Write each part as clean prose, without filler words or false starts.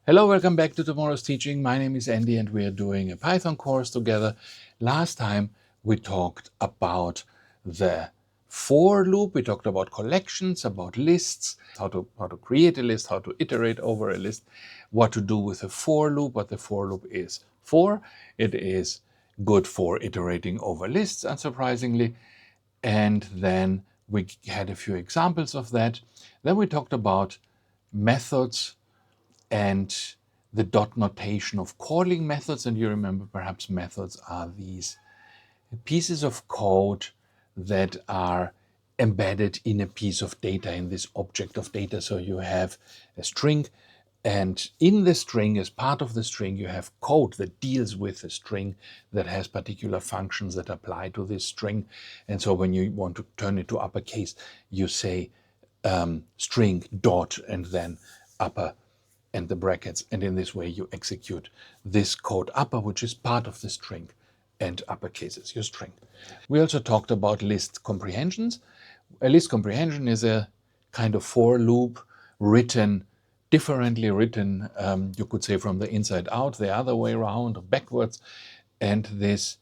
Hello, welcome back to tomorrow's teaching. My name is Andy and we are doing a Python course together. Last time we talked about the for loop. We talked about collections, about lists, how to create a list, how to iterate over a list, what to do with a for loop, what the for loop is for. It is good for iterating over lists, unsurprisingly. And then we had a few examples of that. Then we talked about methods and the dot notation of calling methods. And you remember perhaps methods are these pieces of code that are embedded in a piece of data, in this object of data. So you have a string, and in the string, as part of the string, you have code that deals with the string, that has particular functions that apply to this string. And so when you want to turn it to uppercase, you say string dot and then upper and the brackets, and in this way you execute this code upper, which is part of the string, and uppercase is your string. We also talked about list comprehensions. A list comprehension is a kind of for loop written differently written, you could say from the inside out, the other way around, or backwards, and this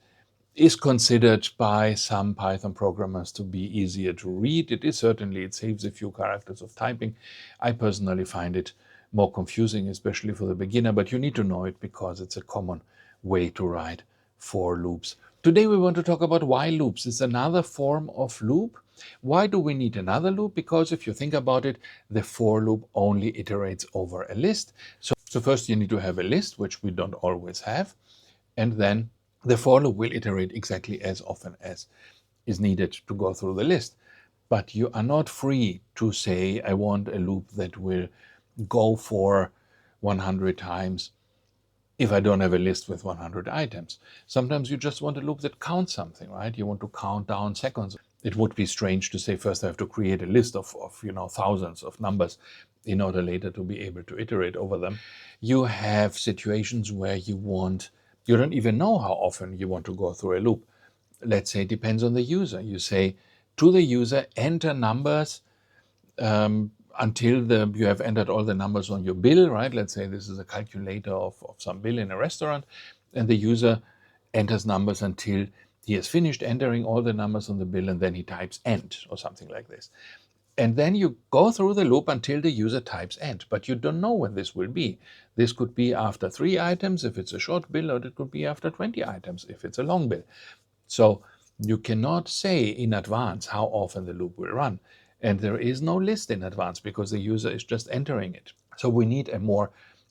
is considered by some Python programmers to be easier to read. It saves a few characters of typing. I personally find it more confusing, especially for the beginner, but you need to know it because it's a common way to write for loops. Today we want to talk about while loops. It's another form of loop. Why do we need another loop? Because if you think about it, the for loop only iterates over a list. So first you need to have a list, which we don't always have, and then the for loop will iterate exactly as often as is needed to go through the list. But you are not free to say, I want a loop that will go for 100 times if I don't have a list with 100 items. Sometimes you just want a loop that counts something, right? You want to count down seconds. It would be strange to say first I have to create a list of thousands of numbers in order later to be able to iterate over them. You have situations where you don't even know how often you want to go through a loop. Let's say it depends on the user. You say to the user, enter numbers until you have entered all the numbers on your bill, right? Let's say this is a calculator of some bill in a restaurant, and the user enters numbers until he has finished entering all the numbers on the bill, and then he types end or something like this. And then you go through the loop until the user types end, but you don't know when this will be. This could be after 3 items if it's a short bill, or it could be after 20 items if it's a long bill. So you cannot say in advance how often the loop will run. And there is no list in advance because the user is just entering it. So we need a more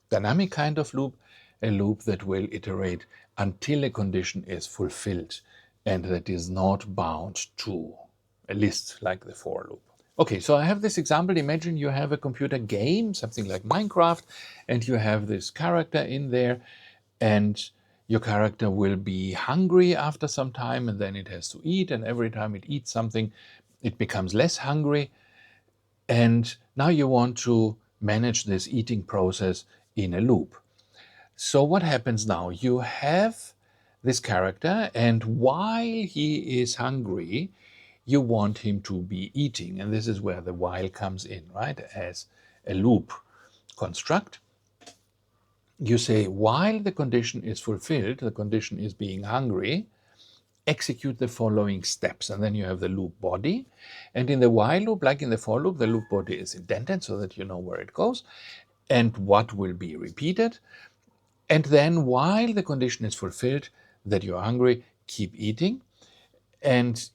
dynamic kind of loop, a loop that will iterate until a condition is fulfilled and that is not bound to a list like the for loop. Okay, so I have this example. Imagine you have a computer game, something like Minecraft, and you have this character in there, and your character will be hungry after some time, and then it has to eat, and every time it eats something, it becomes less hungry. And now you want to manage this eating process in a loop. So what happens now? You have this character, and while he is hungry, you want him to be eating. And this is where the while comes in, right? As a loop construct. You say, while the condition is fulfilled, the condition is being hungry, execute the following steps. And then you have the loop body. And in the while loop, like in the for loop, the loop body is indented so that you know where it goes and what will be repeated. And then while the condition is fulfilled that you're hungry, keep eating. And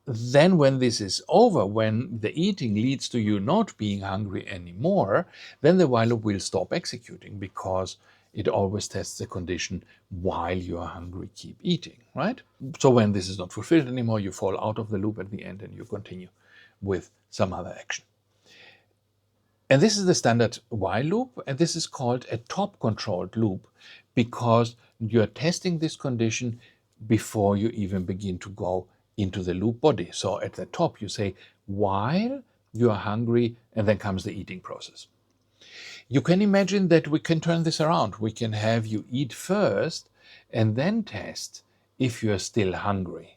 then when this is over, when the eating leads to you not being hungry anymore, then the while loop will stop executing because it always tests the condition while you are hungry, keep eating, right? So when this is not fulfilled anymore, you fall out of the loop at the end and you continue with some other action. And this is the standard while loop, and this is called a top-controlled loop because you're testing this condition before you even begin to go into the loop body. So at the top you say, while you are hungry, and then comes the eating process. You can imagine that we can turn this around. We can have you eat first and then test if you are still hungry.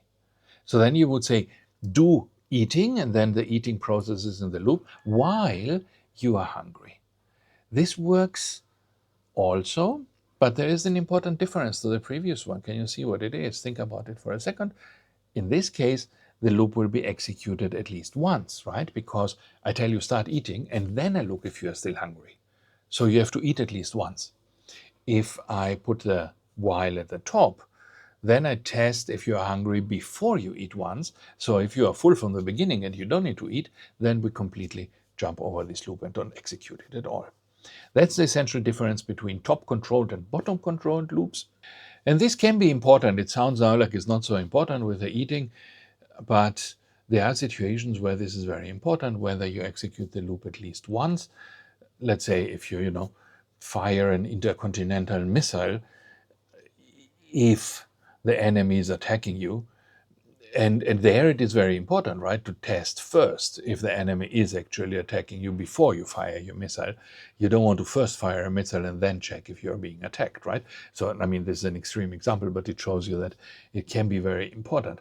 So then you would say, do eating, and then the eating process is in the loop while you are hungry. This works Also, but there is an important difference to the previous one. Can you see what it is? Think about it for a second. In this case, the loop will be executed at least once, right? Because I tell you start eating and then I look if you are still hungry. So you have to eat at least once. If I put the while at the top, then I test if you are hungry before you eat once. So if you are full from the beginning and you don't need to eat, then we completely jump over this loop and don't execute it at all. That's the essential difference between top controlled and bottom controlled loops. And this can be important. It sounds now like it's not so important with the eating, but there are situations where this is very important, whether you execute the loop at least once. Let's say if you fire an intercontinental missile, if the enemy is attacking you, and there it is very important, right, to test first if the enemy is actually attacking you before you fire your missile. You don't want to first fire a missile and then check if you're being attacked, right? So, I mean, this is an extreme example, but it shows you that it can be very important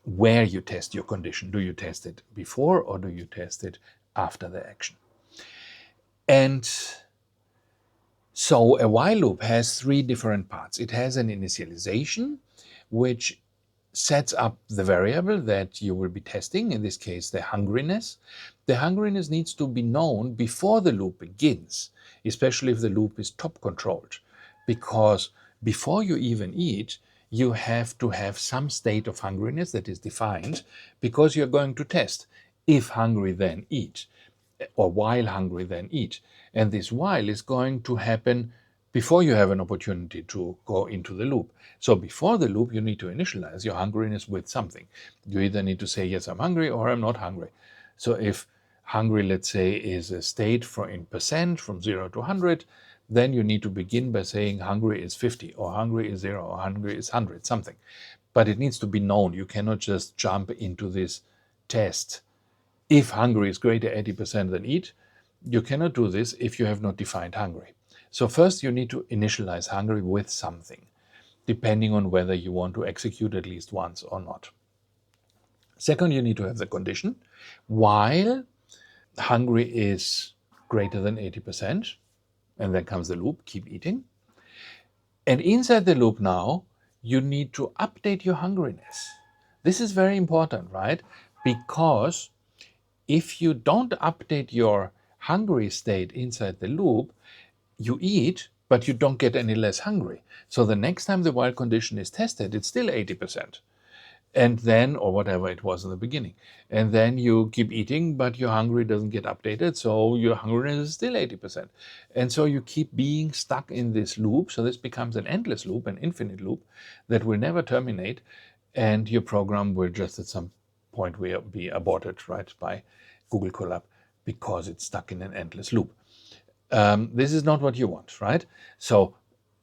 where you test your condition. Do you test it before or do you test it after the action? And so a while loop has three different parts. It has an initialization, which sets up the variable that you will be testing, in this case the hungriness. The hungriness needs to be known before the loop begins, especially if the loop is top controlled, because before you even eat, you have to have some state of hungriness that is defined, because you're going to test if hungry then eat, or while hungry then eat. And this while is going to happen before you have an opportunity to go into the loop. So before the loop, you need to initialize your hungriness with something. You either need to say, yes, I'm hungry, or I'm not hungry. So if hungry, let's say, is a state in percent from 0 to 100, then you need to begin by saying hungry is 50, or hungry is 0, or hungry is 100, something. But it needs to be known. You cannot just jump into this test. If hungry is greater 80% than eat, you cannot do this if you have not defined hungry. So first you need to initialize hungry with something, depending on whether you want to execute at least once or not. Second, you need to have the condition while hungry is greater than 80%, and then comes the loop, keep eating. And inside the loop now, you need to update your hungriness. This is very important, right? Because if you don't update your hungry state inside the loop, you eat, but you don't get any less hungry. So the next time the while condition is tested, it's still 80%. And then, or whatever it was in the beginning. And then you keep eating, but your hungry doesn't get updated, so your hungriness is still 80%. And so you keep being stuck in this loop. So this becomes an endless loop, an infinite loop that will never terminate. And your program will just at some point be aborted, right, by Google Colab, because it's stuck in an endless loop. This is not what you want, right? So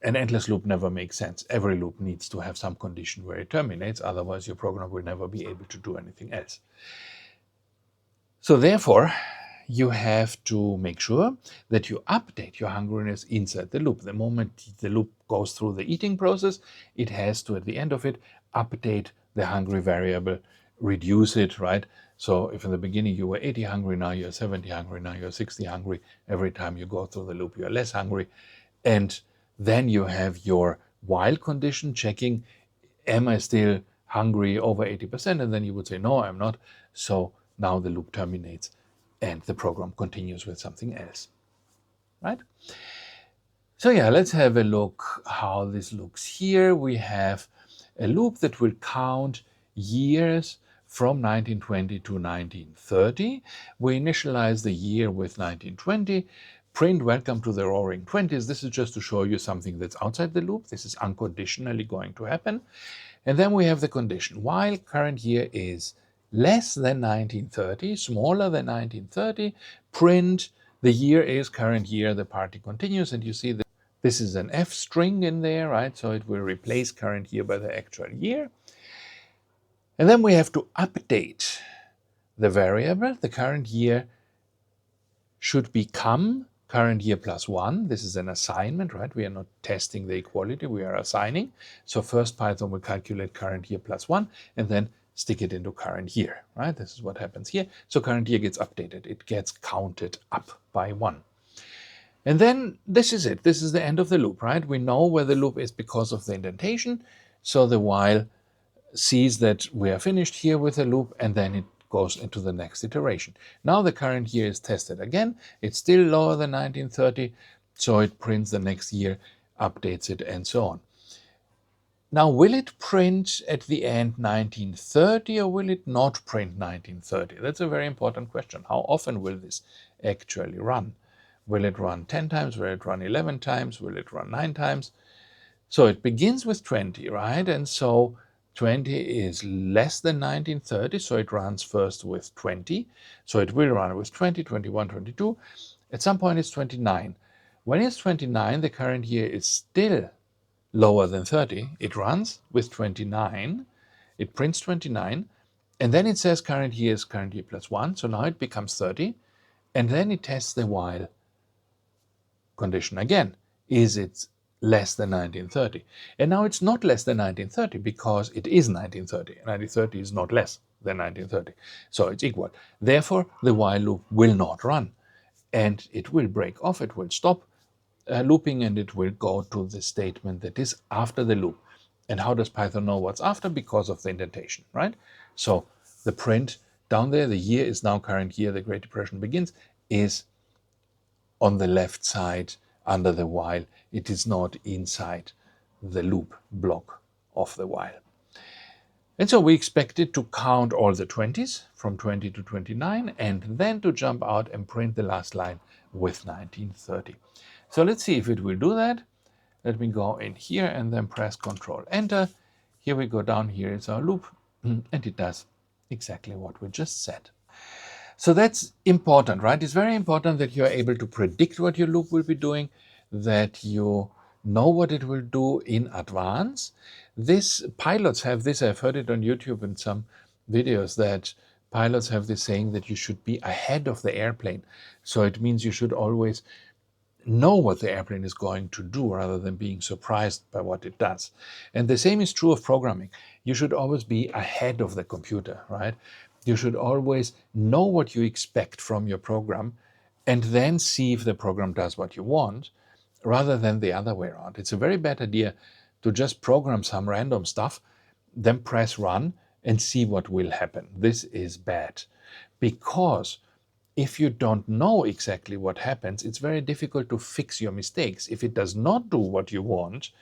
an endless loop never makes sense. Every loop needs to have some condition where it terminates, otherwise your program will never be able to do anything else. So therefore, you have to make sure that you update your hungriness inside the loop. The moment the loop goes through the eating process, it has to, at the end of it, update the hungry variable, reduce it, right? So if in the beginning you were 80 hungry, now you're 70 hungry, now you're 60 hungry. Every time you go through the loop, you're less hungry. And then you have your while condition checking, am I still hungry over 80%? And then you would say, no, I'm not. So now the loop terminates and the program continues with something else, right? So yeah, let's have a look how this looks here. We have a loop that will count years from 1920 to 1930. We initialize the year with 1920, print welcome to the roaring 20s. This is just to show you something that's outside the loop. This is unconditionally going to happen. And then we have the condition, while current year is less than 1930, smaller than 1930, print the year is current year, the party continues, and you see that this is an F string in there, right? So it will replace current year by the actual year. And then we have to update the variable. The current year should become current year plus 1. This is an assignment, right? We are not testing the equality, we are assigning. So first Python will calculate current year plus 1 and then stick it into current year, right? This is what happens here. So current year gets updated. It gets counted up by 1. And then this is it. This is the end of the loop, right? We know where the loop is because of the indentation. So the while sees that we are finished here with the loop, and then it goes into the next iteration. Now the current year is tested again. It's still lower than 1930, so it prints the next year, updates it, and so on. Now, will it print at the end 1930 or will it not print 1930? That's a very important question. How often will this actually run? Will it run 10 times? Will it run 11 times? Will it run 9 times? So it begins with 20, right? And so 20 is less than 1930, so it runs first with 20. So it will run with 20, 21, 22. At some point it's 29. When it's 29, the current year is still lower than 30. It runs with 29. It prints 29. And then it says current year is current year plus 1. So now it becomes 30. And then it tests the while condition again. Is it less than 1930? And now it's not less than 1930 because it is 1930. 1930 is not less than 1930. So it's equal. Therefore, the while loop will not run. And it will break off. It will stop looping, and it will go to the statement that is after the loop. And how does Python know what's after? Because of the indentation, right? So the print down there, the year is now current year, the Great Depression begins, is on the left side under the while. It is not inside the loop block of the while. And so we expect it to count all the 20s from 20 to 29 and then to jump out and print the last line with 1930. So let's see if it will do that. Let me go in here and then press Control Enter. Here we go down, here is our loop, and it does exactly what we just said. So that's important, right? It's very important that you're able to predict what your loop will be doing, that you know what it will do in advance. Pilots have this, I've heard it on YouTube in some videos, that pilots have this saying that you should be ahead of the airplane. So it means you should always know what the airplane is going to do rather than being surprised by what it does. And the same is true of programming. You should always be ahead of the computer, right? You should always know what you expect from your program and then see if the program does what you want rather than the other way around. It's a very bad idea to just program some random stuff, then press run and see what will happen. This is bad because if you don't know exactly what happens, it's very difficult to fix your mistakes. If it does not do what you want,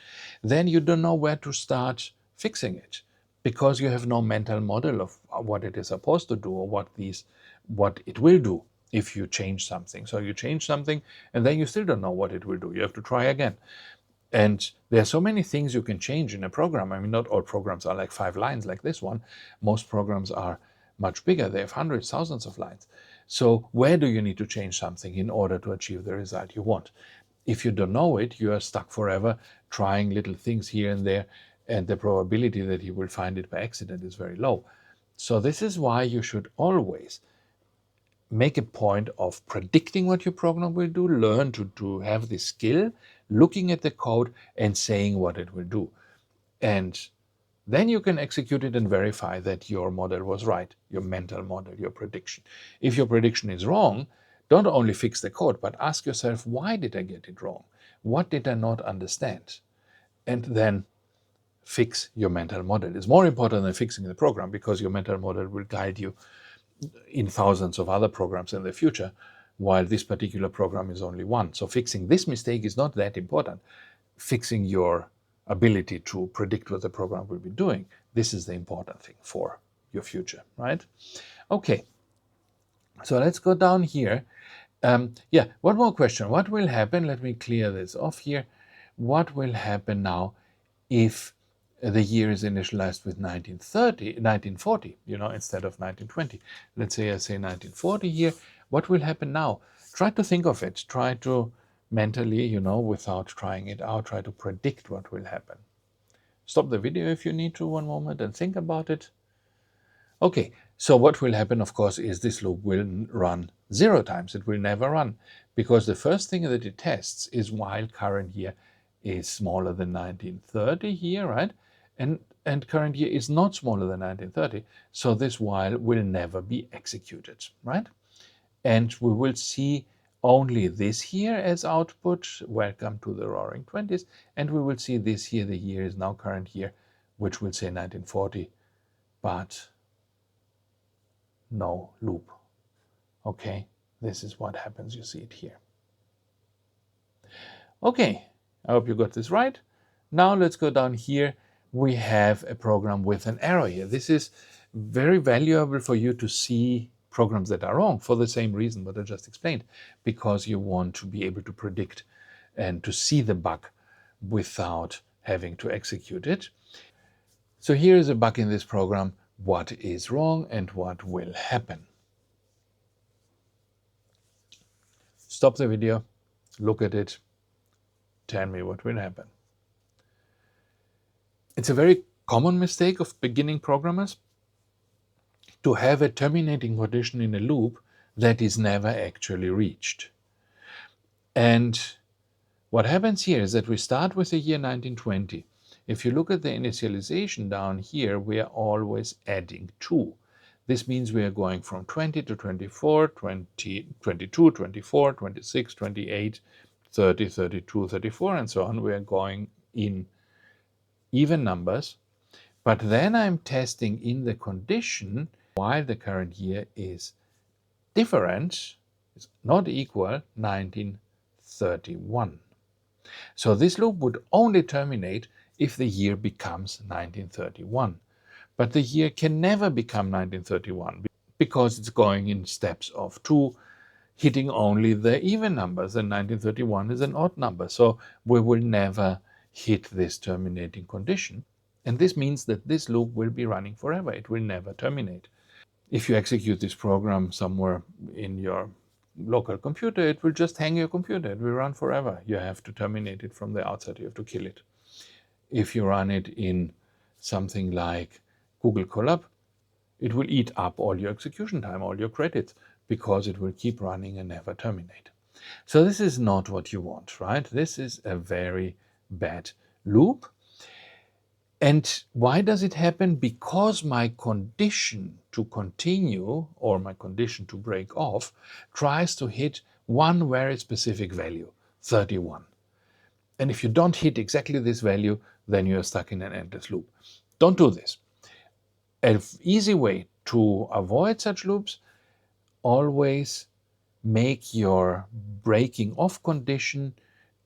then you don't know where to start fixing it because you have no mental model of what it is supposed to do or what it will do if you change something. So you change something and then you still don't know what it will do. You have to try again. And there are so many things you can change in a program. I mean, not all programs are like 5 lines like this one. Most programs are much bigger. They have hundreds, thousands of lines. So where do you need to change something in order to achieve the result you want? If you don't know it, you are stuck forever trying little things here and there, and the probability that you will find it by accident is very low. So this is why you should always make a point of predicting what your program will do, learn to have this skill, looking at the code and saying what it will do. And then you can execute it and verify that your model was right, your mental model, your prediction. If your prediction is wrong, don't only fix the code, but ask yourself, why did I get it wrong? What did I not understand? And then fix your mental model. It's more important than fixing the program because your mental model will guide you in thousands of other programs in the future, while this particular program is only one. So fixing this mistake is not that important. Fixing your ability to predict what the program will be doing, this is the important thing for your future, right? Okay, so let's go down here. One more question. What will happen? Let me clear this off here. What will happen now if the year is initialized with 1940, instead of 1920? Let's say I say 1940 here. What will happen now? Try to think of it. Try to mentally, without trying it out, try to predict what will happen. Stop the video if you need to one moment and think about it. Okay, so what will happen, of course, is this loop will run 0 times. It will never run because the first thing that it tests is while current year is smaller than 1930 here, right? And current year is not smaller than 1930, so this while will never be executed, right? And we will see only this here as output, welcome to the roaring 20s, and we will see this here, the year is now current year, which will say 1940, but no loop. Okay, this is what happens, you see it here. Okay, I hope you got this right. Now let's go down here. We have a program with an error here. This is very valuable for you to see programs that are wrong for the same reason what I just explained, because you want to be able to predict and to see the bug without having to execute it. So here is a bug in this program, what is wrong and what will happen. Stop the video, look at it, tell me what will happen. It's a very common mistake of beginning programmers to have a terminating condition in a loop that is never actually reached. And what happens here is that we start with the year 1920. If you look at the initialization down here, we are always adding 2. This means we are going from 20 to 24, 20, 22, 24, 26, 28, 30, 32, 34, and so on. We are going in even numbers. But then I'm testing in the condition while the current year is different, is not equal 1931. So this loop would only terminate if the year becomes 1931. But the year can never become 1931 because it's going in steps of 2, hitting only the even numbers, and 1931 is an odd number. So we will never hit this terminating condition. And this means that this loop will be running forever. It will never terminate. If you execute this program somewhere in your local computer, it will just hang your computer. It will run forever. You have to terminate it from the outside. You have to kill it. If you run it in something like Google Colab, it will eat up all your execution time, all your credits, because it will keep running and never terminate. So this is not what you want, right? This is a very bad loop. And why does it happen? Because my condition to continue or my condition to break off tries to hit one very specific value, 31. And if you don't hit exactly this value, then you're stuck in an endless loop. Don't do this. An easy way to avoid such loops, always make your breaking off condition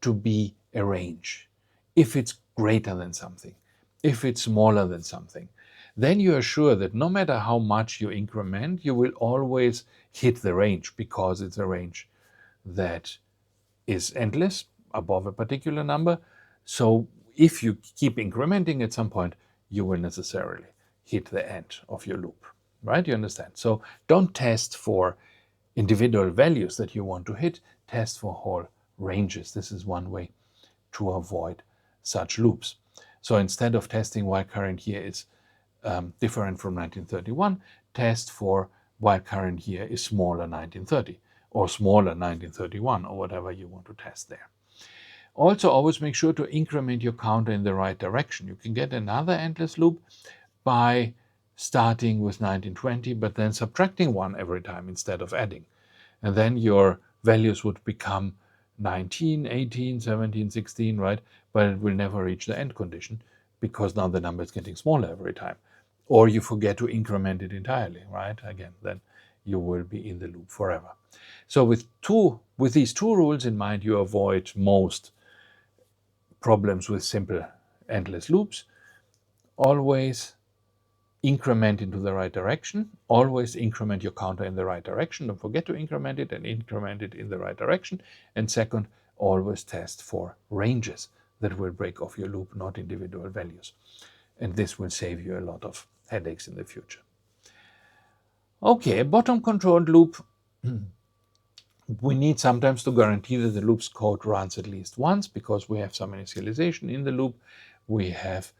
to be a range. If it's greater than something, if it's smaller than something, then you are sure that no matter how much you increment, you will always hit the range, because it's a range that is endless above a particular number. So if you keep incrementing at some point, you will necessarily hit the end of your loop, right? You understand? So don't test for individual values that you want to hit, test for whole ranges. This is one way to avoid such loops. So instead of testing while current year is different from 1931, test for while current year is smaller 1930 or smaller 1931 or whatever you want to test there. Also, always make sure to increment your counter in the right direction. You can get another endless loop by starting with 1920, but then subtracting 1 every time instead of adding. And then your values would become 19, 18, 17, 16, right? But it will never reach the end condition because now the number is getting smaller every time. Or you forget to increment it entirely, right? Again, then you will be in the loop forever. So with these two rules in mind, you avoid most problems with simple endless loops. Always increment into the right direction. Always increment your counter in the right direction. Don't forget to increment it and increment it in the right direction. And second, always test for ranges that will break off your loop, not individual values. And this will save you a lot of headaches in the future. Okay, a bottom controlled loop. We need sometimes to guarantee that the loop's code runs at least once because we have some initialization in the loop. We have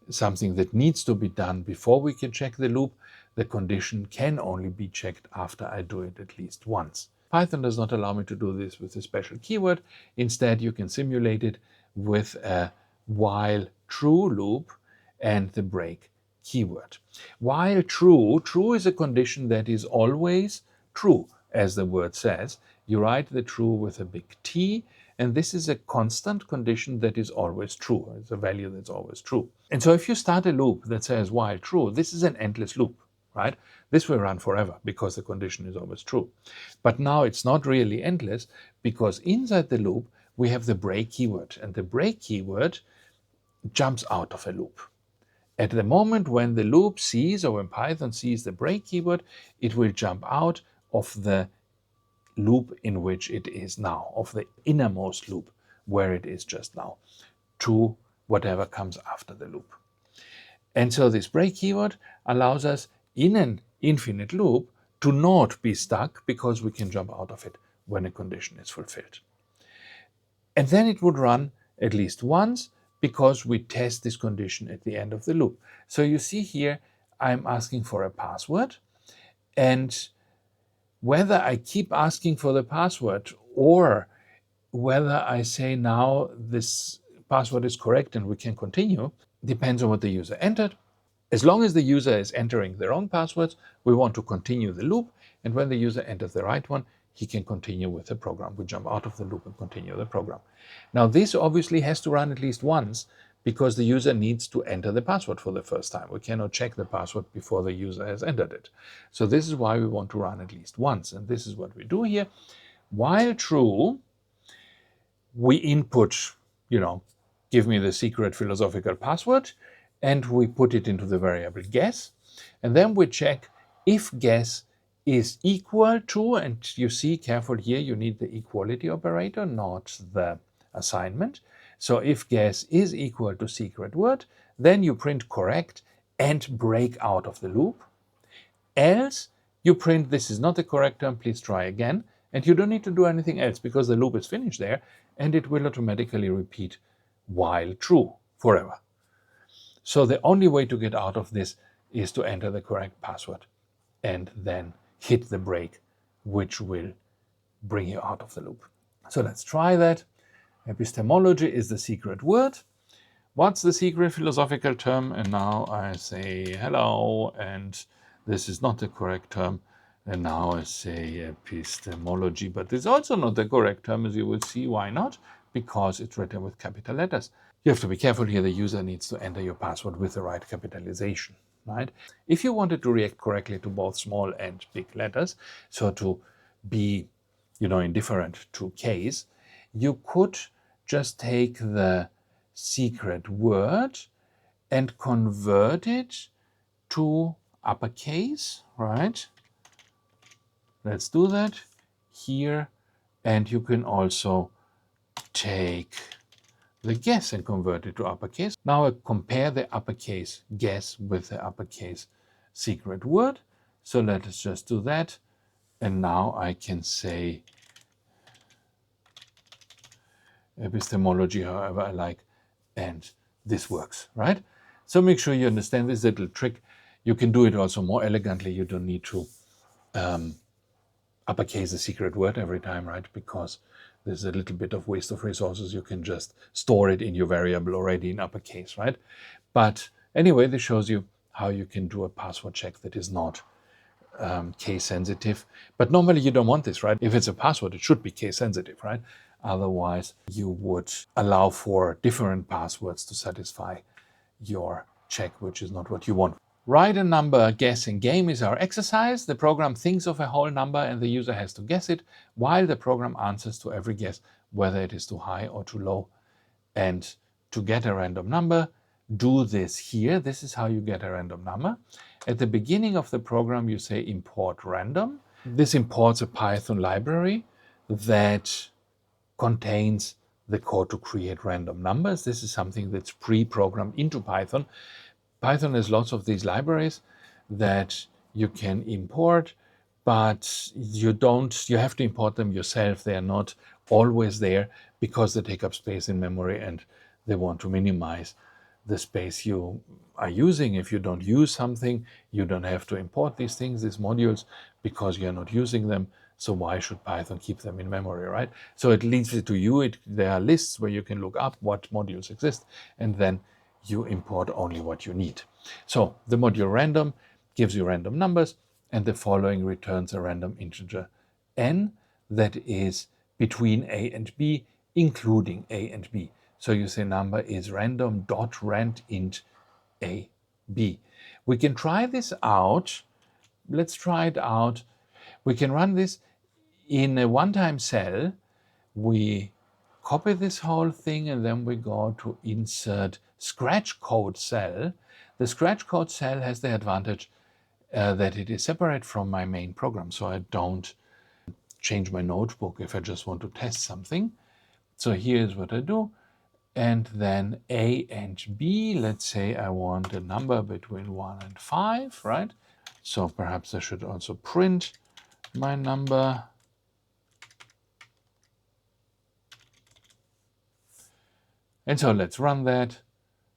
something that needs to be done before we can check the loop. The condition can only be checked after I do it at least once. Python does not allow me to do this with a special keyword. Instead, you can simulate it with a while true loop and the break keyword. While true is a condition that is always true. as the word says. You write the true with a big T, and this is a constant condition that is always true. It's a value that's always true. And so if you start a loop that says while true, this is an endless loop, right? This will run forever because the condition is always true. But now it's not really endless, because inside the loop we have the break keyword, and the break keyword jumps out of a loop. At the moment when the loop sees, or when Python sees the break keyword, it will jump out of the loop in which it is now, of the innermost loop where it is just now, to whatever comes after the loop. And so this break keyword allows us in an infinite loop to not be stuck, because we can jump out of it when a condition is fulfilled. And then it would run at least once, because we test this condition at the end of the loop. So you see here, I'm asking for a password, and whether I keep asking for the password or whether I say now this password is correct and we can continue, depends on what the user entered. As long as the user is entering the wrong passwords, we want to continue the loop, and when the user enters the right one, he can continue with the program. We jump out of the loop and continue the program. Now this obviously has to run at least once, because the user needs to enter the password for the first time. We cannot check the password before the user has entered it. So this is why we want to run at least once, and this is what we do here. While true, we input, give me the secret philosophical password, and we put it into the variable guess, and then we check if guess is equal to, and you see, careful here, you need the equality operator, not the assignment. So if guess is equal to secret word, then you print correct and break out of the loop. Else you print this is not the correct term, please try again, and you don't need to do anything else, because the loop is finished there, and it will automatically repeat while true forever. So the only way to get out of this is to enter the correct password and then hit the break, which will bring you out of the loop. So let's try that. Epistemology is the secret word. What's the secret philosophical term? And now I say hello, and this is not the correct term. And now I say epistemology, but it's also not the correct term, as you will see. Why not? Because it's written with capital letters. You have to be careful here. The user needs to enter your password with the right capitalization, right? If you wanted to react correctly to both small and big letters, so to be, indifferent to case, you could just take the secret word and convert it to uppercase, right? Let's do that here. And you can also take the guess and convert it to uppercase. Now I compare the uppercase guess with the uppercase secret word. So let us just do that. And now I can say epistemology however I like, and this works, right? So make sure you understand this little trick. You can do it also more elegantly. You don't need to uppercase the secret word every time, right? Because there's a little bit of waste of resources. You can just store it in your variable already in uppercase, right? But anyway, this shows you how you can do a password check that is not case sensitive. But normally you don't want this, right? If it's a password, it should be case sensitive, right? Otherwise, you would allow for different passwords to satisfy your check, which is not what you want. Write a number guessing game is our exercise. The program thinks of a whole number and the user has to guess it, while the program answers to every guess, whether it is too high or too low. And to get a random number, do this here. This is how you get a random number. At the beginning of the program, you say import random. This imports a Python library that contains the code to create random numbers. This is something that's pre-programmed into Python. Python has lots of these libraries that you can import, but you have to import them yourself. They are not always there because they take up space in memory and they want to minimize the space you are using. If you don't use something, you don't have to import these things, these modules, because you're not using them. So why should Python keep them in memory, right? So it leaves it to you. There are lists where you can look up what modules exist, and then you import only what you need. So the module random gives you random numbers, and the following returns a random integer n that is between a and b, including a and b. So you say number is random dot rand int a, b. We can try this out. Let's try it out. We can run this in a one-time cell. We copy this whole thing and then we go to insert scratch code cell. The scratch code cell has the advantage that it is separate from my main program, so I don't change my notebook if I just want to test something. So here's what I do. And then a and b, let's say I want a number between 1 and 5, right? So perhaps I should also print my number. And so let's run that.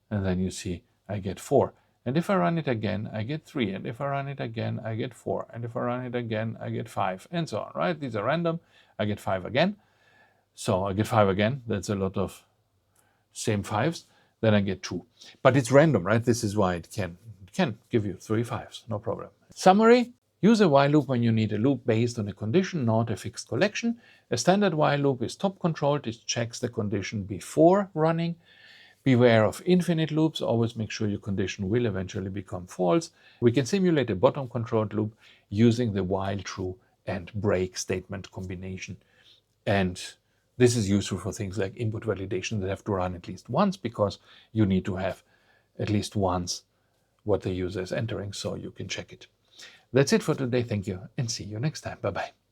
And then you see I get 4. And if I run it again, I get 3. And if I run it again, I get 4. And if I run it again, I get 5. And so on, right? These are random. I get 5 again. So I get 5 again. That's a lot of same 5s. Then I get 2. But it's random, right? This is why it can give you 3 5s. No problem. Summary. Use a while loop when you need a loop based on a condition, not a fixed collection. A standard while loop is top controlled. It checks the condition before running. Beware of infinite loops. Always make sure your condition will eventually become false. We can simulate a bottom controlled loop using the while true and break statement combination. And this is useful for things like input validation that have to run at least once, because you need to have at least once what the user is entering so you can check it. That's it for today. Thank you and see you next time. Bye-bye.